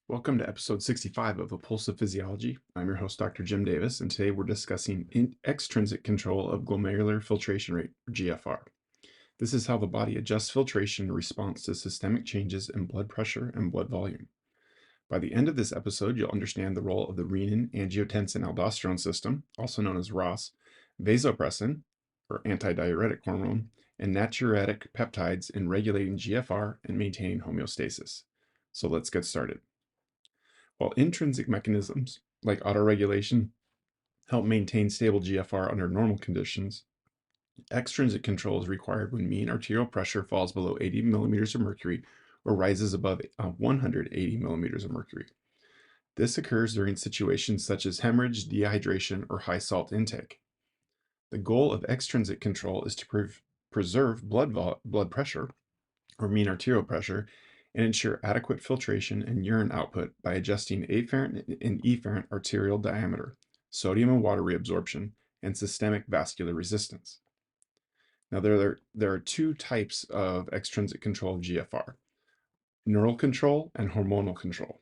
Welcome to episode 65 of Impulsive Physiology. I'm your host, Dr. Jim Davis, and today we're discussing extrinsic control of glomerular filtration rate, or GFR. This is how the body adjusts filtration in response to systemic changes in blood pressure and blood volume. By the end of this episode, you'll understand the role of the renin-angiotensin-aldosterone system, also known as RAAS, vasopressin, or antidiuretic hormone, and natriuretic peptides in regulating GFR and maintaining homeostasis. So let's get started. While intrinsic mechanisms, like autoregulation, help maintain stable GFR under normal conditions, extrinsic control is required when mean arterial pressure falls below 80 millimeters of mercury or rises above 180 millimeters of mercury. This occurs during situations such as hemorrhage, dehydration, or high salt intake. The goal of extrinsic control is to preserve blood pressure, or mean arterial pressure, and ensure adequate filtration and urine output by adjusting afferent and efferent arterial diameter, sodium and water reabsorption, and systemic vascular resistance. Now, there are two types of extrinsic control of GFR: neural control and hormonal control.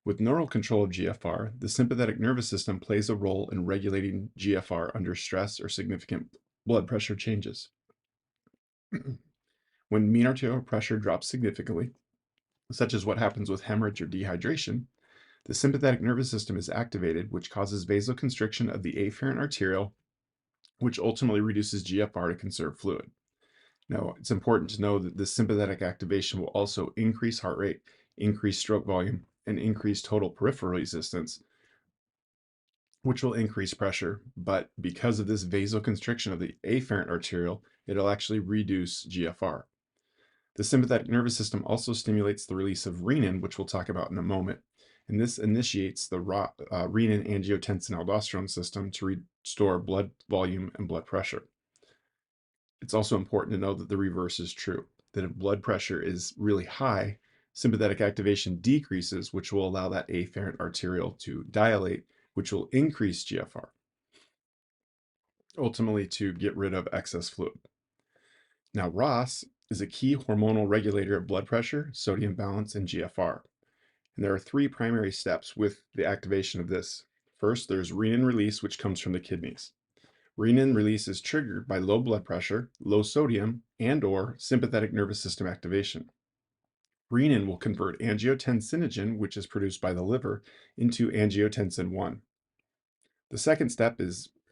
With neural control of GFR, the sympathetic nervous system plays a role in regulating GFR under stress or significant blood pressure changes. When mean arterial pressure drops significantly, such as what happens with hemorrhage or dehydration, the sympathetic nervous system is activated, which causes vasoconstriction of the afferent arteriole, which ultimately reduces GFR to conserve fluid. Now, it's important to know that this sympathetic activation will also increase heart rate, increase stroke volume, and increase total peripheral resistance, which will increase pressure. But because of this vasoconstriction of the afferent arteriole, it'll actually reduce GFR. The sympathetic nervous system also stimulates the release of renin, which we'll talk about in a moment, and this initiates the renin-angiotensin-aldosterone system to restore blood volume and blood pressure. It's also important to know that the reverse is true, that if blood pressure is really high, sympathetic activation decreases, which will allow that afferent arteriole to dilate, which will increase GFR, ultimately to get rid of excess fluid. Now, RAAS is a key hormonal regulator of blood pressure, sodium balance, and GFR. And there are three primary steps with the activation of this. First, there's renin release, which comes from the kidneys. Renin release is triggered by low blood pressure, low sodium, and/or sympathetic nervous system activation. Renin will convert angiotensinogen, which is produced by the liver, into angiotensin 1. The second step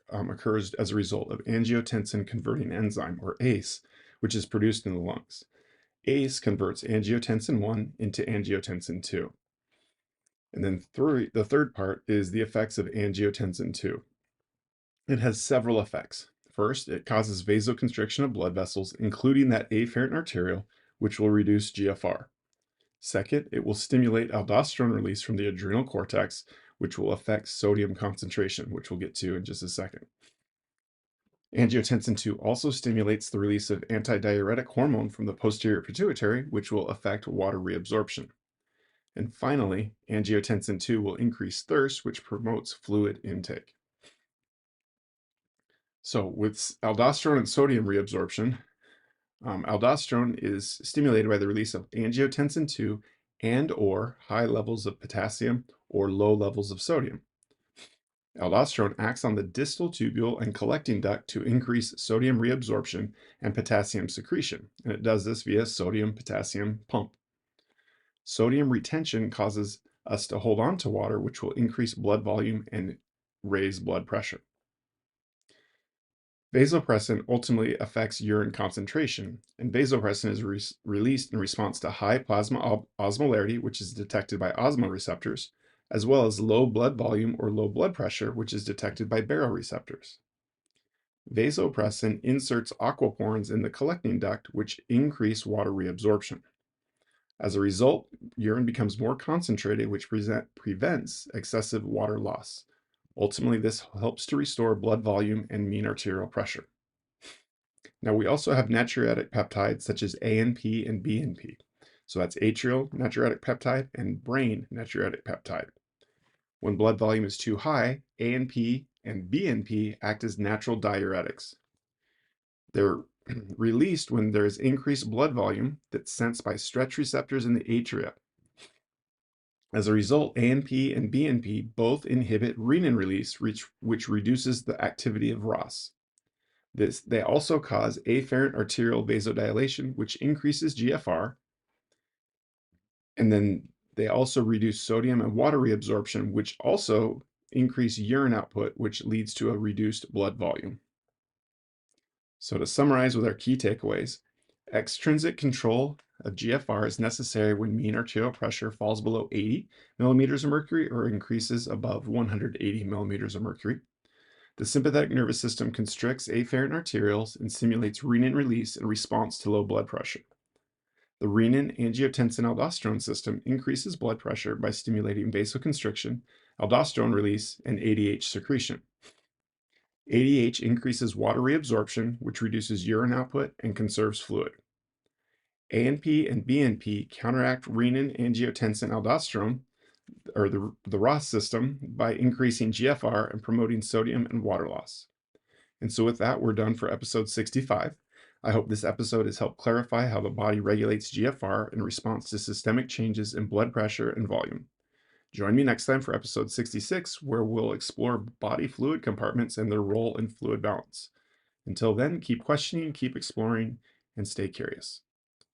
occurs as a result of angiotensin converting enzyme, or ACE, which is produced in the lungs. ACE converts angiotensin 1 into angiotensin 2. And then the third part is the effects of angiotensin 2. It has several effects. First, it causes vasoconstriction of blood vessels, including that afferent arteriole, which will reduce GFR. Second, it will stimulate aldosterone release from the adrenal cortex, which will affect sodium concentration, which we'll get to in just a second. Angiotensin 2 also stimulates the release of antidiuretic hormone from the posterior pituitary, which will affect water reabsorption. And finally, angiotensin 2 will increase thirst, which promotes fluid intake. So with aldosterone and sodium reabsorption, aldosterone is stimulated by the release of angiotensin 2 and/or high levels of potassium or low levels of sodium. Aldosterone acts on the distal tubule and collecting duct to increase sodium reabsorption and potassium secretion, and it does this via sodium-potassium pump. Sodium retention causes us to hold on to water, which will increase blood volume and raise blood pressure. Vasopressin ultimately affects urine concentration, and vasopressin is released in response to high plasma osmolarity, which is detected by osmoreceptors, as well as low blood volume or low blood pressure, which is detected by baroreceptors. Vasopressin inserts aquaporins in the collecting duct, which increase water reabsorption. As a result, urine becomes more concentrated, which prevents excessive water loss. Ultimately, this helps to restore blood volume and mean arterial pressure. Now, we also have natriuretic peptides such as ANP and BNP. So that's atrial natriuretic peptide and brain natriuretic peptide. When blood volume is too high, ANP and BNP act as natural diuretics. They're released when there is increased blood volume that's sensed by stretch receptors in the atria. As a result, ANP and BNP both inhibit renin release, which reduces the activity of RAAS. They also cause afferent arterial vasodilation, which increases GFR, and then they also reduce sodium and water reabsorption, which also increase urine output, which leads to a reduced blood volume. So to summarize with our key takeaways, extrinsic control of GFR is necessary when mean arterial pressure falls below 80 millimeters of mercury or increases above 180 millimeters of mercury. The sympathetic nervous system constricts afferent arterioles and stimulates renin release in response to low blood pressure. The renin-angiotensin-aldosterone system increases blood pressure by stimulating vasoconstriction, aldosterone release, and ADH secretion. ADH increases water reabsorption, which reduces urine output and conserves fluid. ANP and BNP counteract renin-angiotensin-aldosterone, or the RAAS system, by increasing GFR and promoting sodium and water loss. And so with that, we're done for episode 65. I hope this episode has helped clarify how the body regulates GFR in response to systemic changes in blood pressure and volume. Join me next time for episode 66, where we'll explore body fluid compartments and their role in fluid balance. Until then, keep questioning, keep exploring, and stay curious.